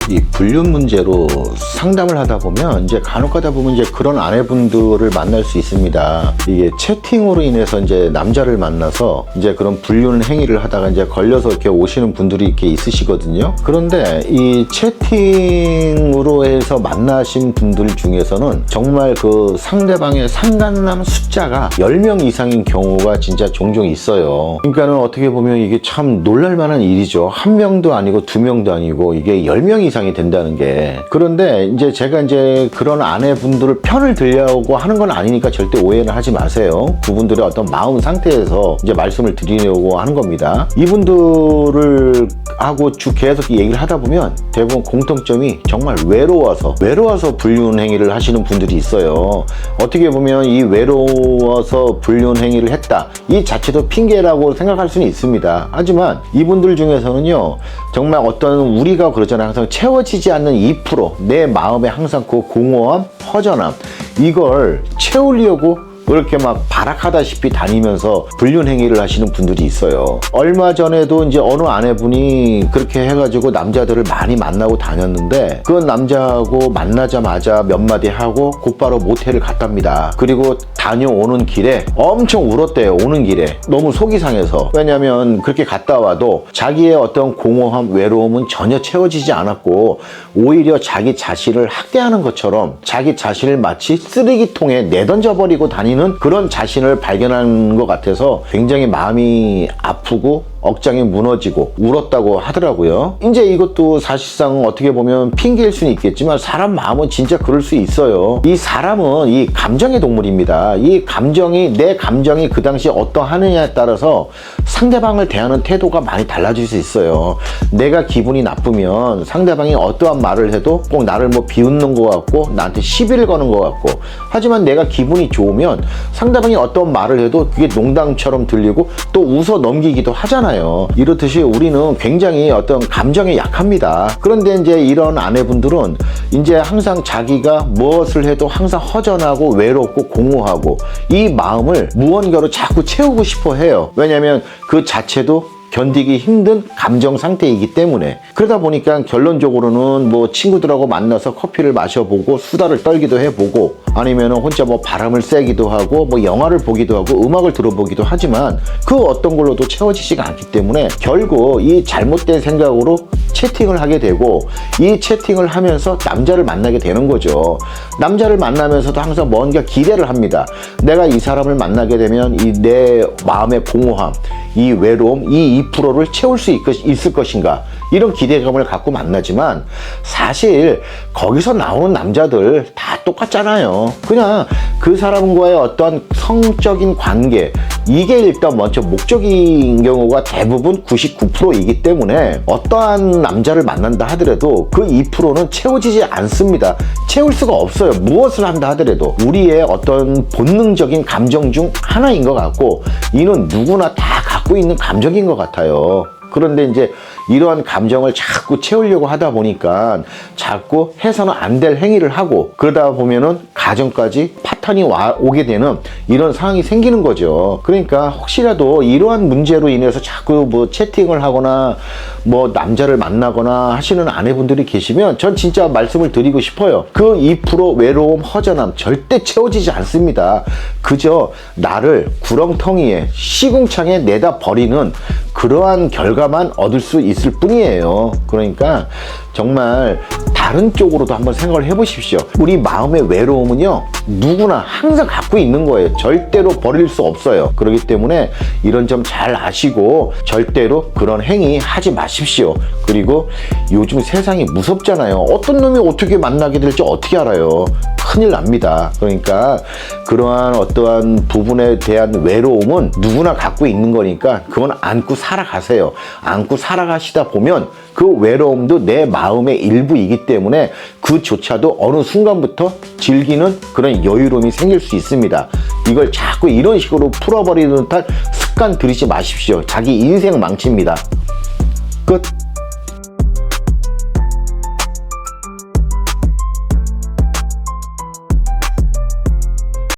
이 불륜 문제로 상담을 하다 보면 이제 간혹 가다 보면 이제 그런 아내분들을 만날 수 있습니다. 이게 채팅으로 인해서 이제 남자를 만나서 이제 그런 불륜 행위를 하다가 이제 걸려서 이렇게 오시는 분들이 이렇게 있으시거든요. 그런데 이 채팅으로 해서 만나신 분들 중에서는 정말 그 상대방의 상간남 숫자가 10명 이상인 경우가 진짜 종종 있어요. 그러니까는 어떻게 보면 이게 참 놀랄만한 일이죠. 한 명도 아니고 두 명도 아니고 이게 10명 이상이 된다는 게. 그런데 이제 제가 이제 그런 아내분들을 편을 들려고 하는 건 아니니까 절대 오해는 하지 마세요. 그분들의 어떤 마음 상태에서 이제 말씀을 드리려고 하는 겁니다. 이분들을 하고 쭉 계속 얘기를 하다 보면 대부분 공통점이 정말 외로워서 불륜 행위를 하시는 분들이 있어요. 어떻게 보면 이 외로워서 불륜 행위를 했다, 이 자체도 핑계라고 생각할 수는 있습니다. 하지만 이분들 중에서는요, 정말 어떤 우리가 그러잖아요. 항상 채워지지 않는 2%, 내 마음에 항상 그 공허함, 허전함, 이걸 채우려고 그렇게 막 발악하다시피 다니면서 불륜 행위를 하시는 분들이 있어요. 얼마 전에도 이제 어느 아내분이 그렇게 해가지고 남자들을 많이 만나고 다녔는데, 그 남자하고 만나자마자 몇 마디 하고 곧바로 모텔을 갔답니다. 그리고 다녀오는 길에 엄청 울었대요. 오는 길에 너무 속이 상해서. 왜냐면 그렇게 갔다 와도 자기의 어떤 공허함, 외로움은 전혀 채워지지 않았고, 오히려 자기 자신을 학대하는 것처럼 자기 자신을 마치 쓰레기통에 내던져버리고 다니는 그런 자신을 발견한 것 같아서 굉장히 마음이 아프고 억장이 무너지고 울었다고 하더라고요. 이제 이것도 사실상 어떻게 보면 핑계일 수는 있겠지만 사람 마음은 진짜 그럴 수 있어요. 이 사람은 이 감정의 동물입니다. 이 감정이, 내 감정이 그 당시 어떠하느냐에 따라서 상대방을 대하는 태도가 많이 달라질 수 있어요. 내가 기분이 나쁘면 상대방이 어떠한 말을 해도 꼭 나를 뭐 비웃는 것 같고 나한테 시비를 거는 것 같고, 하지만 내가 기분이 좋으면 상대방이 어떤 말을 해도 그게 농담처럼 들리고 또 웃어 넘기기도 하잖아요. 이렇듯이 우리는 굉장히 어떤 감정에 약합니다. 그런데 이제 이런 아내분들은 이제 항상 자기가 무엇을 해도 항상 허전하고 외롭고 공허하고 이 마음을 무언가로 자꾸 채우고 싶어 해요. 왜냐하면 그 자체도 견디기 힘든 감정 상태이기 때문에. 그러다 보니까 결론적으로는 뭐 친구들하고 만나서 커피를 마셔보고 수다를 떨기도 해보고, 아니면 혼자 뭐 바람을 쐬기도 하고 뭐 영화를 보기도 하고 음악을 들어보기도 하지만 그 어떤 걸로도 채워지지가 않기 때문에 결국 이 잘못된 생각으로 채팅을 하게 되고, 이 채팅을 하면서 남자를 만나게 되는 거죠. 남자를 만나면서도 항상 뭔가 기대를 합니다. 내가 이 사람을 만나게 되면 이 내 마음의 공허함, 이 외로움, 이 2%를 채울 수 있을 것인가, 이런 기대감을 갖고 만나지만 사실 거기서 나오는 남자들 다 똑같잖아요. 그냥 그 사람과의 어떤 성적인 관계, 이게 일단 먼저 목적인 경우가 대부분 99%이기 때문에 어떠한 남자를 만난다 하더라도 그 2%는 채워지지 않습니다. 채울 수가 없어요. 무엇을 한다 하더라도. 우리의 어떤 본능적인 감정 중 하나인 것 같고, 이는 누구나 다 갖고 있는 감정인 것 같아요. 그런데 이제 이러한 감정을 자꾸 채우려고 하다 보니까 자꾸 해서는 안 될 행위를 하고, 그러다 보면은 가정까지 파탄이 오게 되는 이런 상황이 생기는 거죠. 그러니까 혹시라도 이러한 문제로 인해서 자꾸 뭐 채팅을 하거나 뭐 남자를 만나거나 하시는 아내분들이 계시면 전 진짜 말씀을 드리고 싶어요. 그 2% 외로움, 허전함 절대 채워지지 않습니다. 그저 나를 구렁텅이에, 시궁창에 내다 버리는 그러한 결과만 얻을 수 있을 뿐이에요. 그러니까 정말 다른 쪽으로도 한번 생각을 해보십시오. 우리 마음의 외로움은요, 누구나 항상 갖고 있는 거예요. 절대로 버릴 수 없어요. 그렇기 때문에 이런 점 잘 아시고 절대로 그런 행위 하지 마십시오. 그리고 요즘 세상이 무섭잖아요. 어떤 놈이 어떻게 만나게 될지 어떻게 알아요. 큰일 납니다. 그러니까 그러한 어떠한 부분에 대한 외로움은 누구나 갖고 있는 거니까 그건 안고 살아가세요. 안고 살아가시다 보면 그 외로움도 내 마음의 일부이기 때문에 그조차도 어느 순간부터 즐기는 그런 여유로움이 생길 수 있습니다. 이걸 자꾸 이런 식으로 풀어버리는 듯한 습관 들이지 마십시오. 자기 인생 망칩니다.